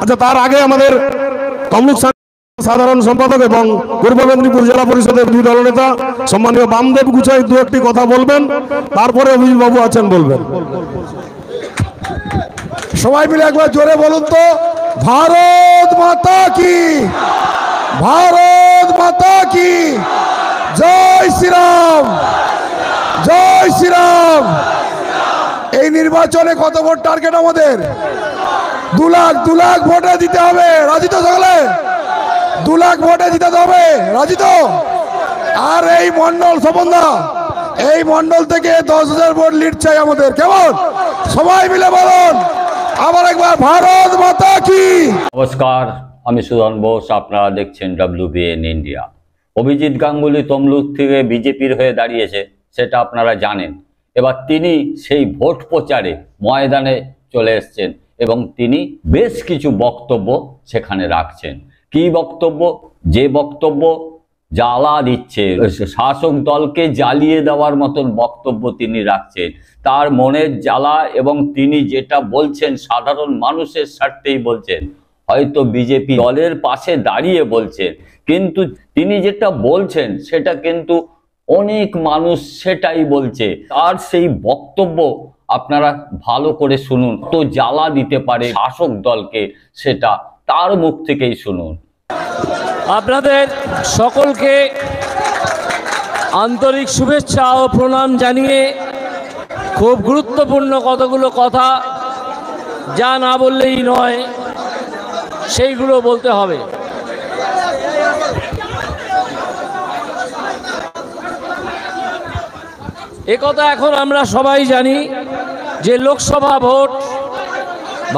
আচ্ছা, তার আগে আমাদের তমলুক সাধারণ সম্পাদক এবং পূর্ব মেদিনীপুর জেলা পরিষদের দুই দলনেতা সম্মানীয় বামদেব গুছাই দু একটি কথা বলবেন, তারপরে অভিজিৎ বাবু আছেন বলবেন। সবাই মিলে একবার জোরে বলুন তো, ভারত মাতা কি, ভারত মাতা কি, জয় শ্রীরাম, জয় শ্রীরাম। এই নির্বাচনে কত ভোট টার্গেট আমাদের? 2 লাখ ভোটে দিতে হবে, রাজি তো সকলে? 2 লাখ ভোটে দিতে হবে, রাজি তো? আর এই মন্ডল সবন্ধা, এই মন্ডল থেকে 10,000 ভোট লিড চাই আমাদের, কেমন? সবাই মিলে বলুন আবার একবার, ভারত মাতা কি। নমস্কার, আমি সুধন বোস, আপনারা দেখছেন WBN ইন্ডিয়া। অভিজিৎ গাঙ্গুলি তমলুক থেকে বিজেপির হয়ে দাঁড়িয়েছে, সেটা আপনারা জানেন। এবার তিনি সেই ভোট প্রচারে ময়দানে চলে এসছেন এবং তিনি বেশ কিছু বক্তব্য সেখানে রাখছেন। কি বক্তব্য? যে বক্তব্য জ্বালা দিচ্ছে, শাসক দলকে জ্বালিয়ে দেওয়ার মতন বক্তব্য তিনি রাখছেন। তার মনের জ্বালা এবং তিনি যেটা বলছেন সাধারণ মানুষের স্বার্থেই বলছেন, হয়তো বিজেপি দলের পাশে দাঁড়িয়ে বলছেন, কিন্তু তিনি যেটা বলছেন সেটা কিন্তু অনেক মানুষ সেটাই বলছে। তার সেই বক্তব্য আপনারা ভালো করে শুনুন, তো জ্বালা দিতে পারে শাসক দলকে, সেটা তার মুখ থেকেই শুনুন। আপনাদের সকলকে আন্তরিক শুভেচ্ছা ও প্রণাম জানিয়ে খুব গুরুত্বপূর্ণ কতগুলো কথা, যা না বললেই নয়, সেইগুলো বলতে হবে। একথা এখন আমরা সবাই জানি যে লোকসভা ভোট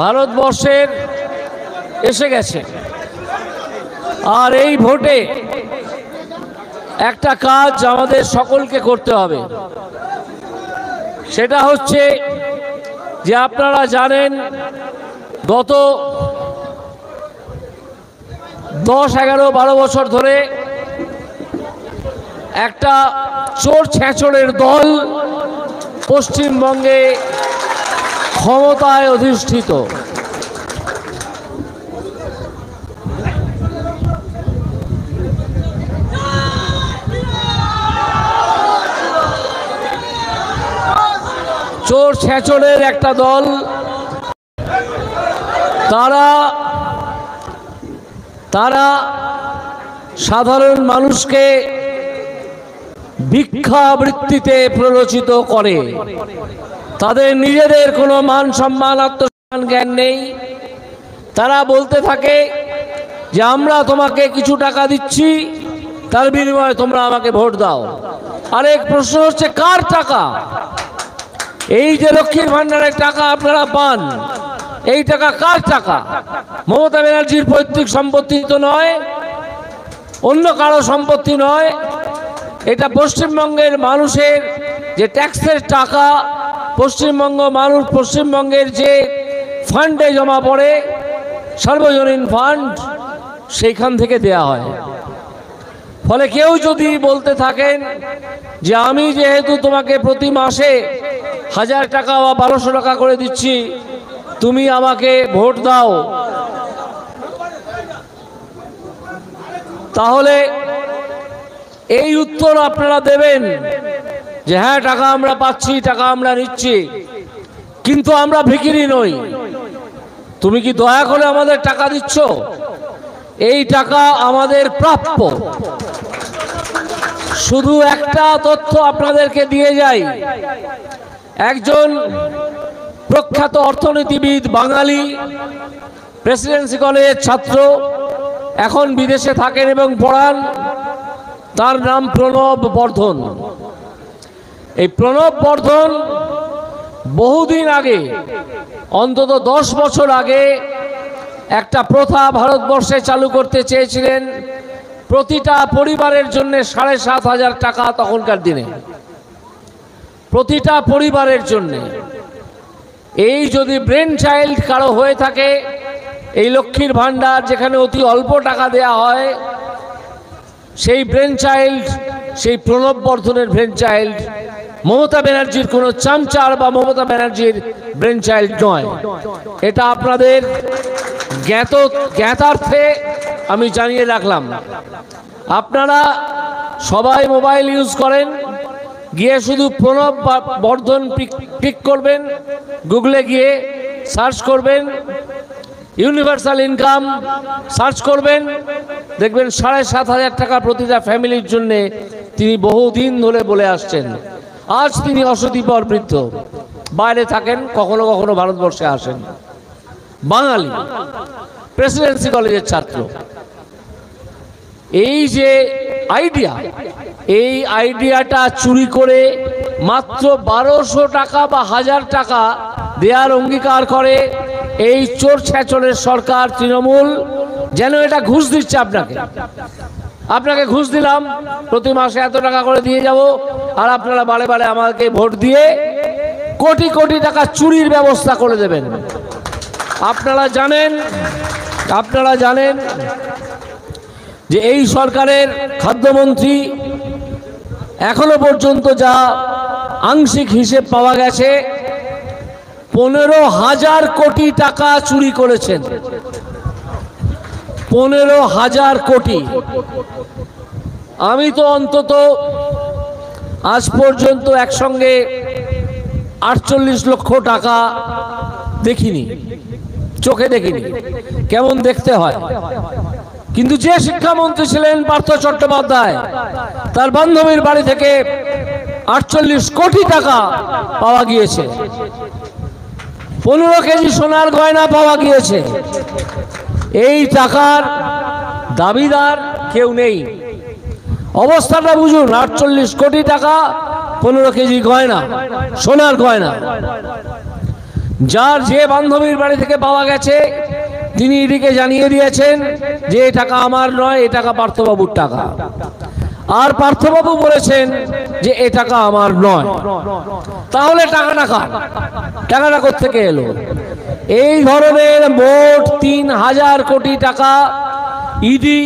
ভারতবর্ষের এসে গেছে। আর এই ভোটে একটা কাজ আমাদের সকলকে করতে হবে, সেটা হচ্ছে যে আপনারা জানেন গত 10, 11, 12 বছর ধরে একটা চোর ছেঁচড়ের দল পশ্চিমবঙ্গে ক্ষমতায় অধিষ্ঠিত। চোর ছেঁচড়ের একটা দল, তারা সাধারণ মানুষকে ভিক্ষাবৃত্তিতে প্ররোচিত করে। তাদের নিজেদের কোনো মান সম্মান, আত্মসম্মান জ্ঞান নেই। তারা বলতে থাকে যে আমরা তোমাকে কিছু টাকা দিচ্ছি, তার বিনিময়ে তোমরা আমাকে ভোট দাও। আরেক প্রশ্ন হচ্ছে, কার টাকা? এই যে লক্ষ্মীর ভান্ডারের টাকা আপনারা পান, এই টাকা কার টাকা? মমতা ব্যানার্জির পৈতৃক সম্পত্তি তো নয়, অন্য কারো সম্পত্তি নয়। এটা পশ্চিমবঙ্গের মানুষের যে ট্যাক্সের টাকা, পশ্চিমবঙ্গের যে ফান্ডে জমা পড়ে, সার্বজনীন ফান্ড, সেইখান থেকে দেয়া হয়। ফলে কেউ যদি বলতে থাকেন যে আমি যেহেতু তোমাকে প্রতি মাসে 1000 টাকা বা 1200 টাকা করে দিচ্ছি, তুমি আমাকে ভোট দাও, তাহলে এই উত্তর আপনারা দেবেন যে হ্যাঁ, টাকা আমরা পাচ্ছি, টাকা আমরা নিচ্ছি, কিন্তু আমরা ভিখিরি নই। তুমি কি দয়া করে আমাদের টাকা দিচ্ছ? এই টাকা আমাদের প্রাপ্য। শুধু একটা তথ্য আপনাদেরকে দিয়ে যাই, একজন প্রখ্যাত অর্থনীতিবিদ, বাঙালি, প্রেসিডেন্সি কলেজের ছাত্র, এখন বিদেশে থাকেন এবং পড়ান, তার নাম প্রণব বর্ধন। এই প্রণব বর্ধন বহুদিন আগে, অন্তত 10 বছর আগে, একটা প্রথা ভারতবর্ষে চালু করতে চেয়েছিলেন, প্রতিটা পরিবারের জন্য 7,500 টাকা। তখনকার দিনে প্রতিটা পরিবারের জন্য। এই যদি ব্রেন চাইল্ড কারো হয়ে থাকে, এই লক্ষ্মীর ভান্ডার যেখানে অতি অল্প টাকা দেয়া হয়, সেই ব্রেন চাইল্ড, সেই প্রণব বর্ধনের ব্রেন চাইল্ড মমতা ব্যানার্জির কোনো চামচার বা মমতা ব্যানার্জির ব্রেন চাইল্ড নয়। এটা আপনাদের জ্ঞাতার্থে আমি জানিয়ে রাখলাম। আপনারা সবাই মোবাইল ইউজ করেন, গিয়ে শুধু প্রণব বর্ধন ক্লিক করবেন, গুগলে গিয়ে সার্চ করবেন, ইউনিভার্সাল ইনকাম সার্চ করবেন, দেখবেন 7,500 টাকা প্রতিটা ফ্যামিলির জন্য তিনি বহুদিন ধরে বলে আসছেন। আজ তিনি অশীতিপর বৃদ্ধ, বাইরে থাকেন, কখনো কখনো ভারতবর্ষে আসেন। বাঙালি, প্রেসিডেন্সি কলেজের ছাত্র। এই যে আইডিয়া, এই আইডিয়াটা চুরি করে মাত্র 1200 টাকা বা 1000 টাকা দেওয়ার অঙ্গীকার করে এই চোর ছেচরের সরকার তৃণমূল, যেন এটা ঘুষ দিচ্ছে। আপনাকে ঘুষ দিলাম, প্রতি মাসে এত টাকা করে দিয়ে যাব, আর আপনারা বারে বারে আমাকে ভোট দিয়ে কোটি কোটি টাকা চুরির ব্যবস্থা করে দেবেন। আপনারা জানেন যে এই সরকারের খাদ্যমন্ত্রী এখনো পর্যন্ত যা আংশিক হিসেব পাওয়া গেছে 15,000 কোটি টাকা চুরি করেছেন। 15,000 কোটি। আমি তো অন্তত আজ পর্যন্ত একসঙ্গে 48 লক্ষ টাকা দেখিনি, চোখে দেখিনি, কেমন দেখতে হয়। কিন্তু যে শিক্ষামন্ত্রী ছিলেন পার্থ চট্টোপাধ্যায়, তার বান্ধবীর বাড়ি থেকে 48 কোটি টাকা পাওয়া গিয়েছে। 15 কেজি সোনার গয়না পাওয়া গিয়েছে। এই টাকার দাবিদার কেউ নেই। অবস্থাটা বুঝুন, 48 কোটি টাকা, 15 কেজি গয়না, সোনার গয়না। যার যে বান্ধবীর বাড়ি থেকে পাওয়া গেছে তিনি এদিকে জানিয়ে দিয়েছেন যে এই টাকা আমার নয়, এই টাকা পার্থবাবুর টাকা। আর পার্থবাবু বলেছেন যে এই টাকা আমার নয়। তাহলে টাকাটা কোত্থেকে এলো? এই ধরনের মোট 3,000 কোটি টাকা ইডি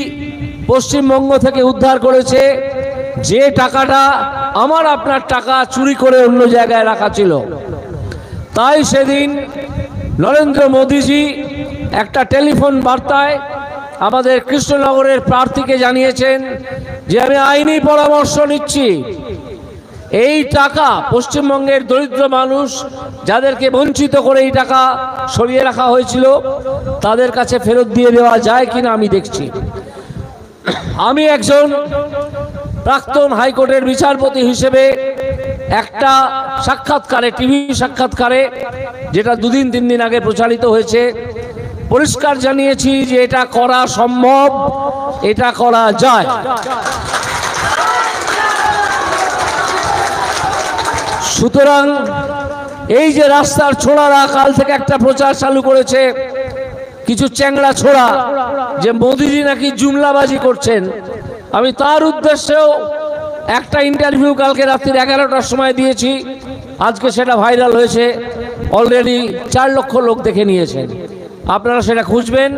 পশ্চিমবঙ্গ থেকে উদ্ধার করেছে, যে টাকাটা আমার আপনার টাকা চুরি করে অন্য জায়গায় রাখা ছিল। তাই সেদিন নরেন্দ্র মোদীজি একটা টেলিফোন বার্তায় আমাদের কৃষ্ণনগরের প্রার্থীকে জানিয়েছেন যে আমি আইনি পরামর্শ নিচ্ছি, এই টাকা পশ্চিমবঙ্গের দরিদ্র মানুষ যাদেরকে বঞ্চিত করে এই টাকা সরিয়ে রাখা হয়েছিল তাদের কাছে ফেরত দিয়ে দেওয়া যায় কিনা আমি দেখছি। আমি একজন প্রাক্তন হাইকোর্টের বিচারপতি হিসেবে একটা সাক্ষাৎকারে, টিভি সাক্ষাৎকারে, যেটা 2-3 দিন আগে প্রচারিত হয়েছে, পরিষ্কার জানিয়েছি যে এটা করা সম্ভব, এটা করা যায়। সুতরাং এই যে রাস্তার ছোড়ারা কাল থেকে একটা প্রচার চালু করেছে, কিছু চ্যাংড়া ছোড়া, যে মোদিজি নাকি জুমলাবাজি করছেন, আমি তার উদ্দেশ্যেও একটা ইন্টারভিউ কালকে রাত্রি 11টার সময় দিয়েছি। আজকে সেটা ভাইরাল হয়েছে, অলরেডি 4 লক্ষ লোক দেখে নিয়েছেন। আপনারা সেটা খুঁজবেন।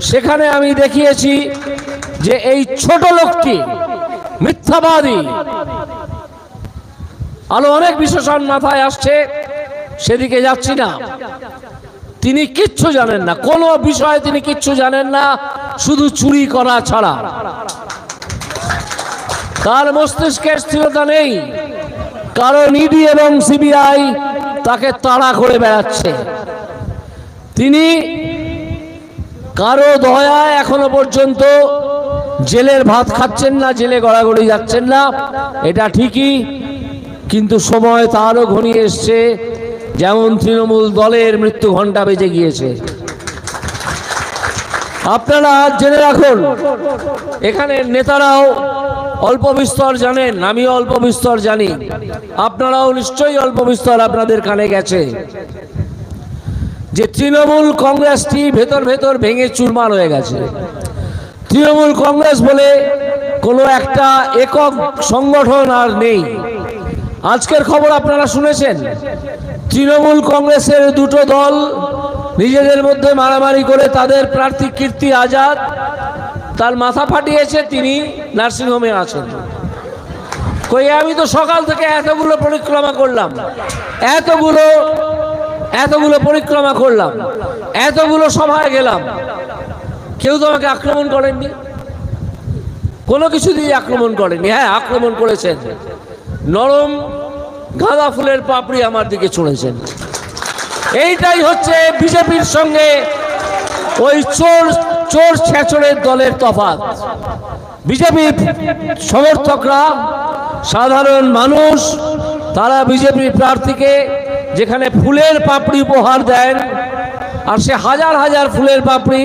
সেখানে আমি দেখিয়েছি যে এই ছোট লোকটি মিথ্যাবাদী। আরো অনেক বিশেষণ মাথায় আসছে, সেদিকে যাচ্ছি না। তিনি কিচ্ছু জানেন না, কোনো বিষয়ে তিনি কিচ্ছু জানেন না, শুধু চুরি করা ছাড়া। তার মস্তিষ্কের স্থিরতা নেই, কারণ ইডি এবং সিবিআই তাকে তাড়া করে বেড়াচ্ছে। তিনি কারো দয়ায় এখনো পর্যন্ত জেলের ভাত খাচ্ছেন না, জেলে গড়াগড়ি যাচ্ছেন না, এটা ঠিকই। কিন্তু সময় তারও ঘনিয়ে এসছে, যেমন তৃণমূল দলের মৃত্যু ঘণ্টা বেজে গিয়েছে। আপনারা জেনে রাখুন, এখানে নেতারাও অল্প বিস্তর জানেন, আমিও অল্প বিস্তর জানি, আপনারাও নিশ্চয়ই অল্প বিস্তর আপনাদের কানে গেছে, যে তৃণমূল কংগ্রেসটি ভেতর ভেতর ভেঙে চুরমার হয়ে গেছে। তৃণমূল কংগ্রেস বলে কোনো একটা একক সংগঠন আর নেই। আজকের খবর আপনারা শুনেছেন, তৃণমূল কংগ্রেসের 2টো দল নিজেদের মধ্যে মারামারি করে তাদের প্রার্থী কীর্তি আজাদ, তার মাথা ফাটিয়েছে, তিনি নার্সিংহোমে আছেন। কই আমি তো সকাল থেকে এতগুলো পরিক্রমা করলাম, এতগুলো পরিক্রমা করলাম, এতগুলো সভায় গেলাম, কেউ তো আমাকে আক্রমণ করেননি, কোনো কিছু দিয়ে আক্রমণ করেনি। হ্যাঁ, আক্রমণ করেছেন, নরম গাঁদা ফুলের পাপড়ি আমার দিকে ছুঁড়েছেন। এইটাই হচ্ছে বিজেপির সঙ্গে ওই চোর ছেচড়ের দলের তফাৎ। বিজেপি সমর্থকরা, সাধারণ মানুষ, তারা বিজেপি প্রার্থীকে যেখানে ফুলের পাপড়ি উপহার দেন, আর সে হাজার হাজার ফুলের পাপড়ি,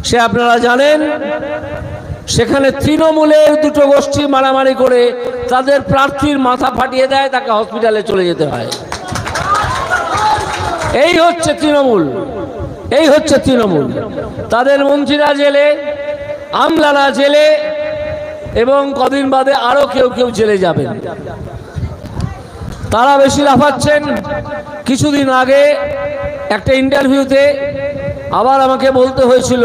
সে আপনারা জানেন সেখানে তৃণমূলের দুটো গোষ্ঠী মারামারি করে তাদের প্রার্থীর মাথা ফাটিয়ে দেয়, তাকে হসপিটালে চলে যেতে হয়। এই হচ্ছে তৃণমূল, এই হচ্ছে তৃণমূল। তাদের মন্ত্রীরা জেলে, আমলারা জেলে, এবং কদিন বাদে আরো কেউ জেলে যাবেন। তারা বেশি লাফাচ্ছেন। কিছুদিন আগে একটা ইন্টারভিউতে আবার আমাকে বলতে হয়েছিল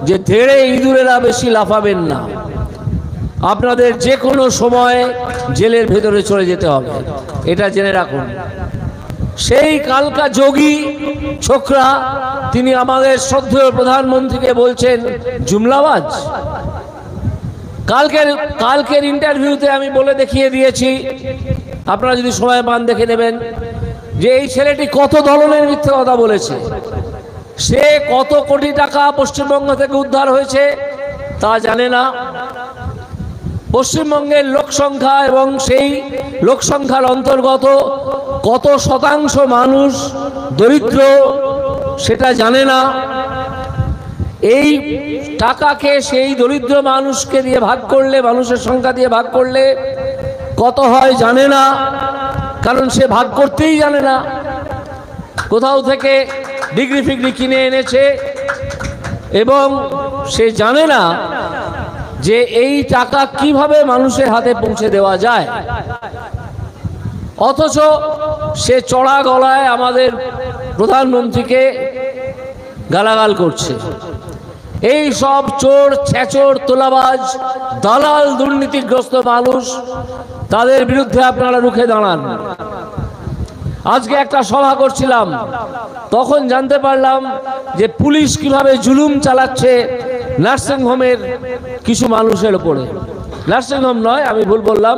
যে ধেড়ে ইঁদুরেরা বেশি লাফাবেন না, আপনাদের যে কোনো সময় জেলের ভেতরে চলে যেতে হবে, এটা জেনে রাখুন। সেই কালকা যোগী ছোকরা তিনি আমাদের শ্রদ্ধেয় প্রধানমন্ত্রীকে বলছেন জুমলাবাজ। কালকের ইন্টারভিউতে আমি বলে দেখিয়ে দিয়েছি, আপনারা যদি সময় পান দেখে নেবেন, যে এই ছেলেটি কত ধরনের মিথ্যে কথা বলেছে। সে কত কোটি টাকা পশ্চিমবঙ্গ থেকে উদ্ধার হয়েছে তা জানে না। পশ্চিমবঙ্গের লোকসংখ্যা এবং সেই লোকসংখ্যার অন্তর্গত কত শতাংশ মানুষ দরিদ্র সেটা জানে না। এই টাকাকে সেই দরিদ্র মানুষকে দিয়ে ভাগ করলে, মানুষের সংখ্যা দিয়ে ভাগ করলে কত হয় জানে না, কারণ সে ভাগ করতেই জানে না। কোথাও থেকে ডিগ্রি ফিগ্রি কিনে এনেছে এবং সে জানে না যে এই টাকা কিভাবে মানুষের হাতে পৌঁছে দেওয়া যায়। অথচ সে চড়া গলায় আমাদের প্রধানমন্ত্রীকে গালাগাল করছে। এই সব চোর, ছেচর, তোলাবাজ, দালাল, দুর্নীতিগ্রস্ত মানুষ, তাদের বিরুদ্ধে আপনারা রুখে দাঁড়ান। আজকে একটা সভা করছিলাম, তখন জানতে পারলাম যে পুলিশ কিভাবে জুলুম চালাচ্ছে নার্সিংহোমের কিছু মানুষের উপরে। নার্সিংহোম নয়, আমি ভুল বললাম,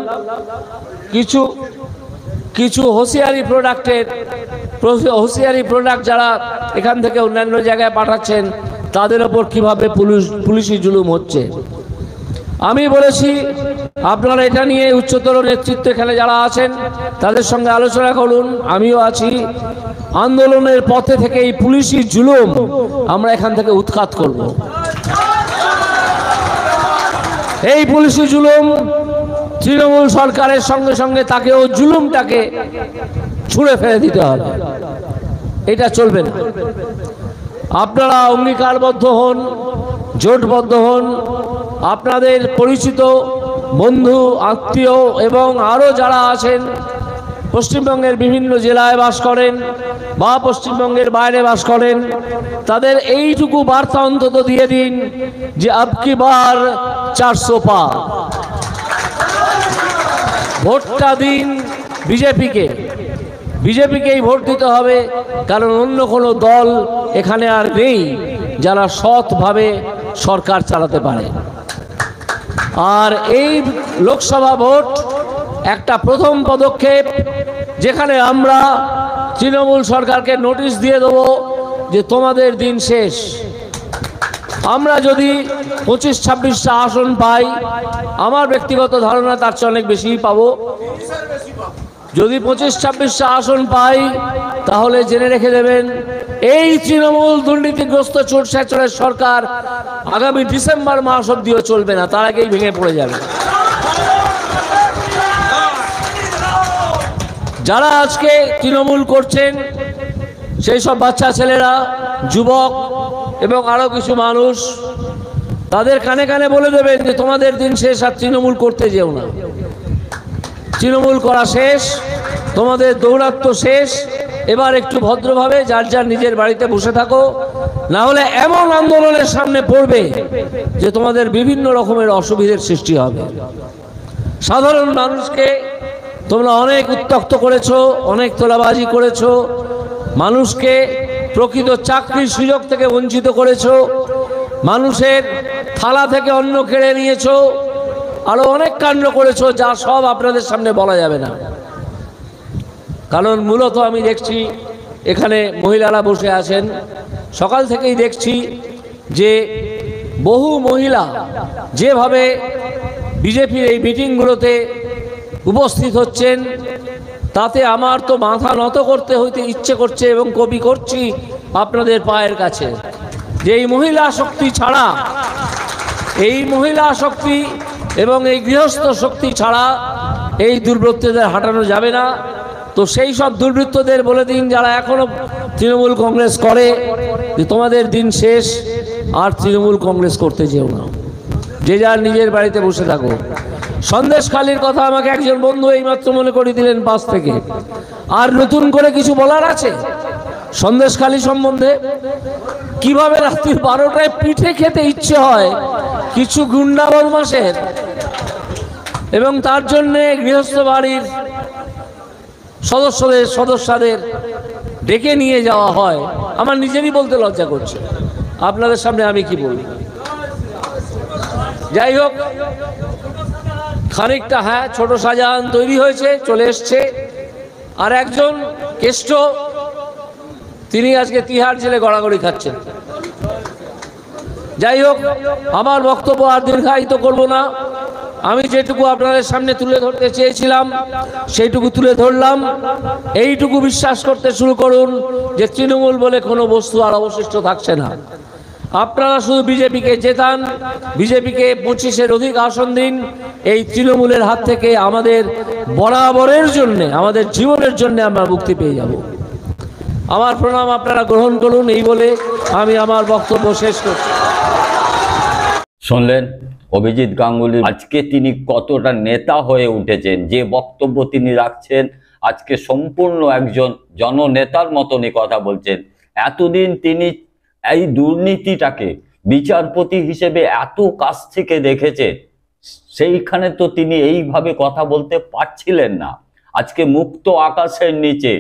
কিছু হুঁশিয়ারি প্রোডাক্ট যারা এখান থেকে অন্যান্য জায়গায় পাঠাচ্ছেন, তাদের ওপর কিভাবে পুলিশি জুলুম হচ্ছে। আমি বলেছি আপনারা এটা নিয়ে উচ্চতর নেতৃত্ব এখানে যারা আছেন তাদের সঙ্গে আলোচনা করুন, আমিও আছি। আন্দোলনের পথে থেকে এই পুলিশি জুলুম আমরা এখান থেকে উৎখাত করব। এই পুলিশি জুলুম তৃণমূল সরকারের সঙ্গে সঙ্গে তাকেও জুলুমটাকে ছুঁড়ে ফেলে দিতে হবে, এটা চলবে না। আপনারা অঙ্গীকারবদ্ধ হন, জোটবদ্ধ হন। আপনাদের পরিচিত বন্ধু, আত্মীয় এবং আরও যারা আছেন, পশ্চিমবঙ্গের বিভিন্ন জেলায় বাস করেন বা পশ্চিমবঙ্গের বাইরে বাস করেন, তাদের এইটুকু বার্তা অন্তত দিয়ে দিন যে আবকি বার 400 পার। ভোটটা দিন বিজেপিকেই ভোট দিতে হবে, কারণ অন্য কোনো দল এখানে আর নেই যারা সৎভাবে সরকার চালাতে পারে। আর এই লোকসভা ভোট একটা প্রথম পদক্ষেপ, যেখানে আমরা তৃণমূল সরকারকে নোটিশ দিয়ে দেবো যে তোমাদের দিন শেষ। আমরা যদি 25-26টা আসন পাই, আমার ব্যক্তিগত ধারণা তার চেয়ে অনেক বেশিই পাবো। যদি 25-26টা আসন পাই, তাহলে জেনে রেখে দেবেন এই তৃণমূল দুর্নীতিগ্রস্ত চোর ছেচরের সরকার আগামী ডিসেম্বর মাস অব্দিও চলবে না, তার আগেই ভেঙে পড়ে যাবে। যারা আজকে তৃণমূল করছেন সেই সব বাচ্চা ছেলেরা, যুবক এবং আরো কিছু মানুষ, তাদের কানে কানে বলে দেবেন যে তোমাদের দিন শেষ, আর তৃণমূল করতে যেও না। তৃণমূল করা শেষ, তোমাদের দৌরাত্ম্য শেষ। এবার একটু ভদ্রভাবে যার যার নিজের বাড়িতে বসে থাকো, না হলে এমন আন্দোলনের সামনে পড়বে যে তোমাদের বিভিন্ন রকমের অসুবিধার সৃষ্টি হবে। সাধারণ মানুষকে তোমরা অনেক উত্ত্যক্ত করেছো, অনেক তোলাবাজি করেছো, মানুষকে প্রকৃত চাকরির সুযোগ থেকে বঞ্চিত করেছো, মানুষের থালা থেকে অন্ন কেড়ে নিয়েছো, আরো অনেক কাণ্ড করেছো, যা সব আপনাদের সামনে বলা যাবে না। কারণ মূলত আমি দেখছি এখানে মহিলারা বসে আছেন, সকাল থেকেই দেখছি যে বহু মহিলা যেভাবে বিজেপির এই মিটিংগুলোতে উপস্থিত হচ্ছেন, তাতে আমার তো মাথা নত করতে হইতে ইচ্ছে করছে এবং কবি করছি আপনাদের পায়ের কাছে, যে এই মহিলা শক্তি ছাড়া, এই মহিলা শক্তি এবং এই গৃহস্থ শক্তি ছাড়া এই দুর্বৃত্তদের হাঁটানো যাবে না। তো সেই সব দুর্বৃত্তদের বলে দিন, যারা এখনো তৃণমূল কংগ্রেস করে, যে তোমাদের দিন শেষ, আর তৃণমূল কংগ্রেস করতে যেও না, যে যার নিজের বাড়িতে বসে থাকো। সন্দেশখালির কথা আমাকে একজন বন্ধু এইমাত্র মনে করিয়ে দিলেন পাশ থেকে। আর নতুন করে কিছু বলার আছে সন্দেশখালি সম্বন্ধে? কিভাবে রাত্রি 12টায় পিঠে খেতে ইচ্ছে হয় কিছু গুন্ডা বদমাশের, এবং তার জন্যে গৃহস্থ বাড়ির সদস্যদের ডেকে নিয়ে যাওয়া হয়। আমার নিজেরই বলতে লজ্জা করছে, আপনাদের সামনে আমি কি বলি। যাই হোক, খানিকটা হ্যাঁ ছোট শাহজাহান তৈরি হয়েছে, চলে এসছে। আর একজন কেষ্ট, তিনি আজকে তিহার জেলে গড়াগড়ি খাচ্ছেন। যাই হোক, আমার বক্তব্য আর দীর্ঘায়িত করব না। আমি যেটুকু আপনাদের সামনে তুলে ধরতে চেয়েছিলাম সেইটুকু তুলে ধরলাম। এইটুকু বিশ্বাস করতে শুরু করুন যে তৃণমূল বলে কোনো বস্তু আর অবশিষ্ট থাকছে না। আপনারা শুধু বিজেপিকে জেতান, বিজেপিকে 25-এর অধিক আসন দিন। এই তৃণমূলের হাত থেকে আমাদের বরাবরের জন্যে, আমাদের জীবনের জন্য আমরা মুক্তি পেয়ে যাব। আমার প্রণাম আপনারা গ্রহণ করুন, এই বলে আমি আমার বক্তব্য শেষ করছি। শুনলেন অভিজিৎ গাঙ্গুলি, আজকে তিনি কতটা নেতা হয়ে উঠেছেন, যে বক্তব্য তিনি রাখছেন আজকে সম্পূর্ণ একজন জননেতার মতনই কথা বলছেন। এতদিন তিনি এই দুর্নীতিটাকে বিচারপতি হিসেবে এত কাছ থেকে দেখেছেন, সেইখানে তো তিনি এইভাবে কথা বলতে পারছিলেন না। আজকে মুক্ত আকাশের নিচে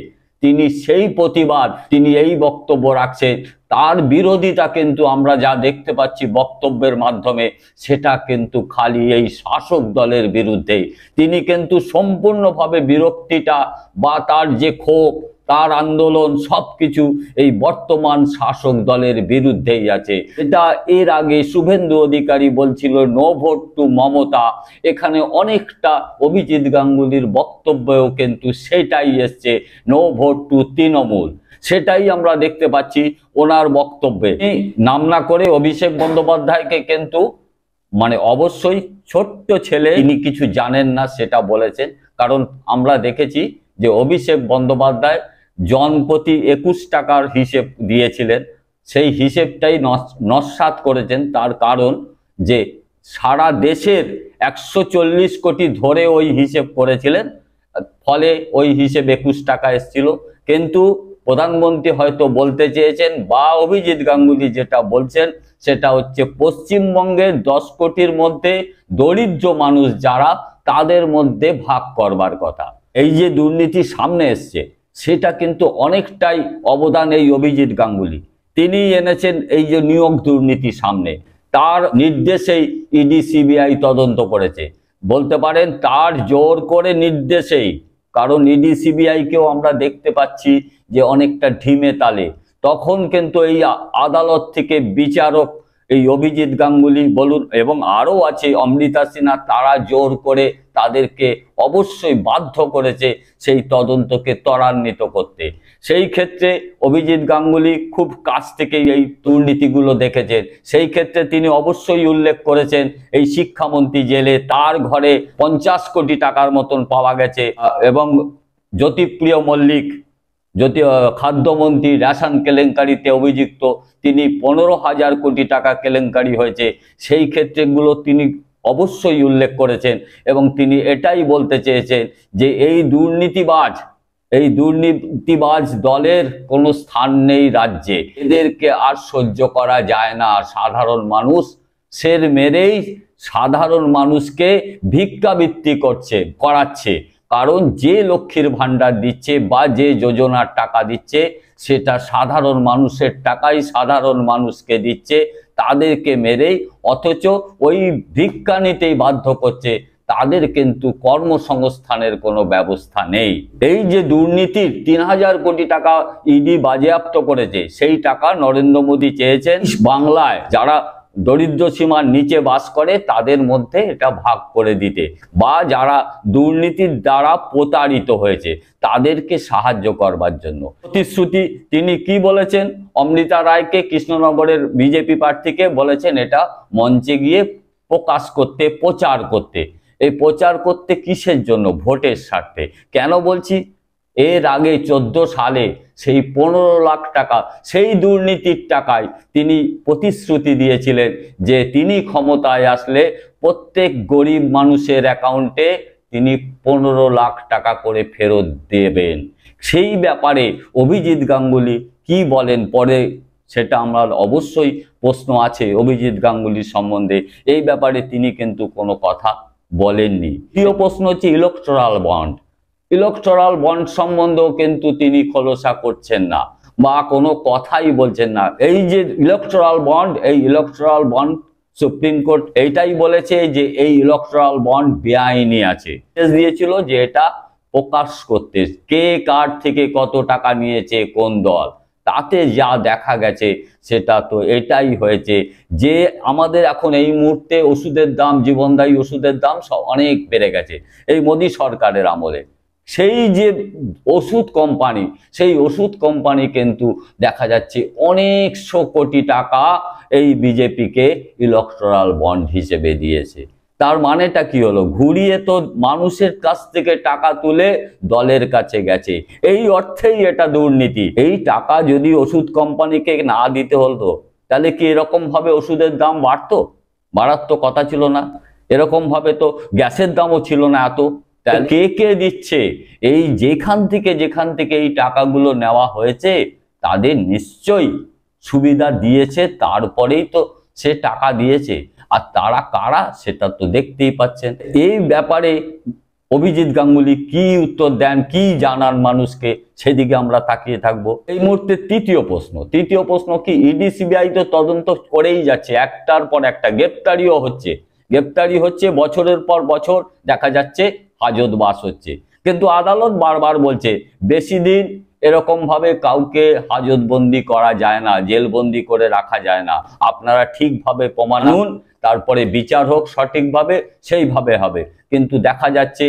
তিনি সেই প্রতিবাদ, তিনি এই বক্তব্য রাখছেন। তার বিরোধিতা কিন্তু আমরা যা দেখতে পাচ্ছি বক্তব্যের মাধ্যমে, সেটা কিন্তু খালি এই শাসক দলের বিরুদ্ধেই। তিনি কিন্তু সম্পূর্ণভাবে বিরক্তিটা বা তার যে ক্ষোভ, তার আন্দোলন সবকিছু এই বর্তমান শাসক দলের বিরুদ্ধেই আছে। এটা এর আগে শুভেন্দু অধিকারী বলছিল নো ভোট টু মমতা, এখানে অনেকটা অভিজিৎ গাঙ্গুলির বক্তব্যেও কিন্তু সেটাই এসছে, নো ভোট টু তৃণমূল। সেটাই আমরা দেখতে পাচ্ছি ওনার বক্তব্যে। নাম না করে অভিষেক বন্দ্যোপাধ্যায়কে কিন্তু মানে অবশ্যই ছোট্ট ছেলে, তিনি কিছু জানেন না সেটা বলেছেন। কারণ আমরা দেখেছি যে অভিষেক বন্দ্যোপাধ্যায় জনপ্রতি 21 টাকার হিসেব দিয়েছিলেন, সেই হিসেবটাই নস্যাৎ করেছেন। তার কারণ যে সারা দেশের 140 কোটি ধরে ওই হিসেব করেছিলেন, ফলে ওই হিসেব 21 টাকা এসেছিল। কিন্তু প্রধানমন্ত্রী হয়তো বলতে চেয়েছেন বা অভিজিৎ গাঙ্গুলি যেটা বলছেন সেটা হচ্ছে পশ্চিমবঙ্গের 10 কোটির মধ্যে দরিদ্র মানুষ যারা, তাদের মধ্যে ভাগ করবার কথা। এই যে দুর্নীতি সামনে এসছে সেটা কিন্তু অনেকটাই অবদান এই অভিজিৎ গাঙ্গুলি, তিনি এনেছেন এই যে নিয়োগ দুর্নীতি সামনে। তার নির্দেশেই ইডি সিবিআই তদন্ত করেছে, বলতে পারেন তার জোর করে নির্দেশেই। কারণ ইডি সিবিআইকেও আমরা দেখতে পাচ্ছি যে অনেকটা ঢিমে তালে। তখন কিন্তু এই আদালত থেকে বিচারক এই অভিজিৎ গাঙ্গুলি বলুন এবং আরও আছে অমৃতা সিনহা, তারা জোর করে তাদেরকে অবশ্যই বাধ্য করেছে সেই তদন্তকে ত্বরান্বিত করতে। সেই ক্ষেত্রে অভিজিৎ গাঙ্গুলি খুব কাছ থেকে এই দুর্নীতিগুলো দেখেছেন। সেই ক্ষেত্রে তিনি অবশ্যই উল্লেখ করেছেন এই শিক্ষামন্ত্রী জেলে, তার ঘরে 50 কোটি টাকার মতন পাওয়া গেছে। এবং জ্যোতিপ্রিয় মল্লিক, খাদ্যমন্ত্রী, রেশন কেলেঙ্কারিতে অভিযুক্ত, তিনি 15,000 কোটি টাকা কেলেঙ্কারি হয়েছে, সেই ক্ষেত্রগুলো তিনি অবশ্যই উল্লেখ করেছেন। এবং তিনি এটাই বলতে চেয়েছেন যে এই দুর্নীতিবাজ দলের কোনো স্থান নেই রাজ্যে, এদেরকে আর সহ্য করা যায় না। সাধারণ মানুষ সের মেরেই সাধারণ মানুষকে ভিক্ষাবৃত্তি করাচ্ছে। কারণ যে লক্ষ্মীর ভাণ্ডার দিচ্ছে বা যে যোজনার টাকা দিচ্ছে সেটা সাধারণ মানুষের টাকাই সাধারণ মানুষকে দিচ্ছে, তাদেরকে মেরেই, অথচ ওই ভিক্ষা নিতেই বাধ্য করছে। তাদের কিন্তু কর্মসংস্থানের কোনো ব্যবস্থা নেই। এই যে দুর্নীতির ৩,০০০ কোটি টাকা ইডি বাজেয়াপ্ত করেছে, সেই টাকা নরেন্দ্র মোদী চেয়েছেন বাংলায় যারা দরিদ্র সীমার নিচে বাস করে তাদের মধ্যে এটা ভাগ করে দিতে, বা যারা দুর্নীতির দ্বারা প্রতারিত হয়েছে তাদেরকে সাহায্য করবার জন্য। প্রতিশ্রুতি তিনি কি বলেছেন? অমৃতা রায়কে, কৃষ্ণনগরের বিজেপি প্রার্থীকে বলেছেন এটা মঞ্চে গিয়ে প্রকাশ করতে, প্রচার করতে। এই প্রচার করতে কিসের জন্য? ভোটের স্বার্থে। কেন বলছি? এর আগে 14 সালে সেই 15 লাখ টাকা, সেই দুর্নীতির টাকায় তিনি প্রতিশ্রুতি দিয়েছিলেন যে তিনি ক্ষমতায় আসলে প্রত্যেক গরিব মানুষের অ্যাকাউন্টে তিনি 15 লাখ টাকা করে ফেরত দেবেন। সেই ব্যাপারে অভিজিৎ গাঙ্গুলি কি বলেন পরে, সেটা আমরা অবশ্যই প্রশ্ন আছে অভিজিৎ গাঙ্গুলির সম্বন্ধে। এই ব্যাপারে তিনি কিন্তু কোনো কথা বলেননি। দ্বিতীয় প্রশ্ন হচ্ছে ইলেকটোরাল বন্ড। ইলেকটোরাল বন্ড সম্বন্ধেও কিন্তু তিনি খোলসা করছেন না বা কোনো কথাই বলছেন না। এই যে ইলেকটোরাল বন্ড, এই ইলেকটোরাল বন্ড সুপ্রিম কোর্ট এইটাই বলেছে যে এই ইলেকটোরাল বন্ড বেআইনি আছে, দিয়েছিল যে এটা প্রকাশ করতে, কে কার থেকে কত টাকা নিয়েছে কোন দল। তাতে যা দেখা গেছে সেটা তো এটাই হয়েছে যে আমাদের এখন এই মুহূর্তে ওষুধের দাম, জীবনদায়ী ওষুধের দাম সব অনেক বেড়ে গেছে এই মোদী সরকারের আমলে। সেই যে ওষুধ কোম্পানি, সেই ওষুধ কোম্পানি কিন্তু দেখা যাচ্ছে অনেকশো কোটি টাকা এই বিজেপিকে ইলেকটোরাল বন্ড হিসেবে দিয়েছে। তার মানেটা কি হলো? ঘুরিয়ে তো মানুষের কাছ থেকে টাকা তুলে দলের কাছে গেছে। এই অর্থেই এটা দুর্নীতি। এই টাকা যদি ওষুধ কোম্পানিকে না দিতে হতো তাহলে কি এরকম ভাবে ওষুধের দাম বাড়তো? বাড়ার তো কথা ছিল না। এরকম ভাবে তো গ্যাসের দামও ছিল না এত। কে কে দিচ্ছে? এই যেখান থেকে এই টাকাগুলো নেওয়া হয়েছে তাদের নিশ্চয়ই সুবিধা দিয়েছে, তারপরেই তো সে টাকা দিয়েছে। আর তারা কারা সেটা তো দেখতেই পাচ্ছেন। এই ব্যাপারে অভিজিৎ গাঙ্গুলি কি উত্তর দেন, কি জানান মানুষকে, সেদিকে আমরা তাকিয়ে থাকবো। এই মুহূর্তে তৃতীয় প্রশ্ন কি? ইডি সিবিআই তো তদন্ত করেই যাচ্ছে, একটার পর একটা গ্রেপ্তারি হচ্ছে বছরের পর বছর দেখা যাচ্ছে হাজতবাস হচ্ছে। কিন্তু আদালত বারবার বলছে বেশি দিন এরকম ভাবে কাউকে হাজতবন্দি করা যায় না, জেলবন্দি করে রাখা যায় না। আপনারা ঠিকভাবে প্রমাণ আনুন, তারপরে বিচার হোক সঠিকভাবে, সেইভাবে হবে। কিন্তু দেখা যাচ্ছে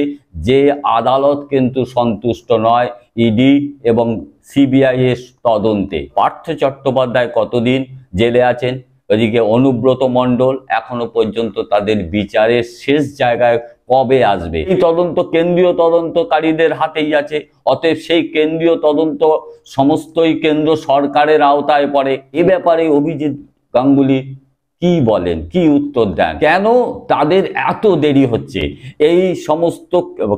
যে আদালত কিন্তু সন্তুষ্ট নয় ইডি এবং সিবিআই এর তদন্তে। পার্থ চট্টোপাধ্যায় কতদিন জেলে আছেন, ওদিকে অনুব্রত মণ্ডল এখনো পর্যন্ত তাদের বিচারের শেষ জায়গায় কবে আসবে? এই তদন্ত কেন্দ্রীয় তদন্তকারীদের হাতেই আছে। অতএব সেই কেন্দ্রীয় তদন্ত সমস্তই কেন্দ্র সরকারের আওতায় পড়ে। এ ব্যাপারে অভিজিৎ গাঙ্গুলি কি বলেন, কি উত্তর দেন? কেন তাদের এত দেরি হচ্ছে এই সমস্ত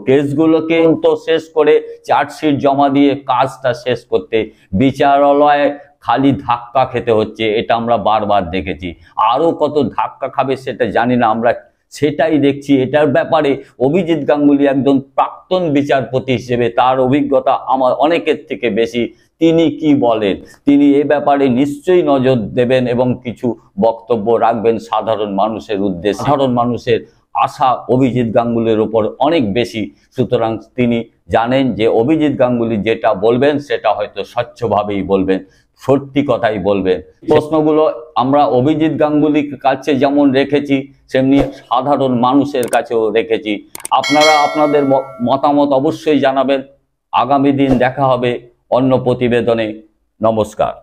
কেসগুলোকে তো শেষ করে চার্জশিট জমা দিয়ে কাজটা শেষ করতে? বিচারালয়ে খালি ধাক্কা খেতে হচ্ছে, এটা আমরা বারবার দেখেছি। আরো কত ধাক্কা খাবে সেটা জানি না, আমরা সেটাই দেখছি। এটার ব্যাপারে অভিজিৎ গাঙ্গুলি একজন প্রাক্তন বিচারপতি হিসেবে তার অভিজ্ঞতা আমার অনেকের থেকে বেশি। তিনি কি বলেন? তিনি এ ব্যাপারে নিশ্চয়ই নজর দেবেন এবং কিছু বক্তব্য রাখবেন সাধারণ মানুষের উদ্দেশ্যে। সাধারণ মানুষের আশা অভিজিৎ গাঙ্গুলির উপর অনেক বেশি, সুতরাং তিনি জানেন যে অভিজিৎ গাঙ্গুলি যেটা বলবেন সেটা হয়তো স্বচ্ছভাবেই বলবেন, সত্যি কথাই বলবেন। প্রশ্নগুলো আমরা অভিজিৎ গাঙ্গুলির কাছে যেমন রেখেছি সেমনি সাধারণ মানুষের কাছেও রেখেছি। আপনারা আপনাদের মতামত অবশ্যই জানাবেন। আগামী দিন দেখা হবে অন্য প্রতিবেদনে। নমস্কার।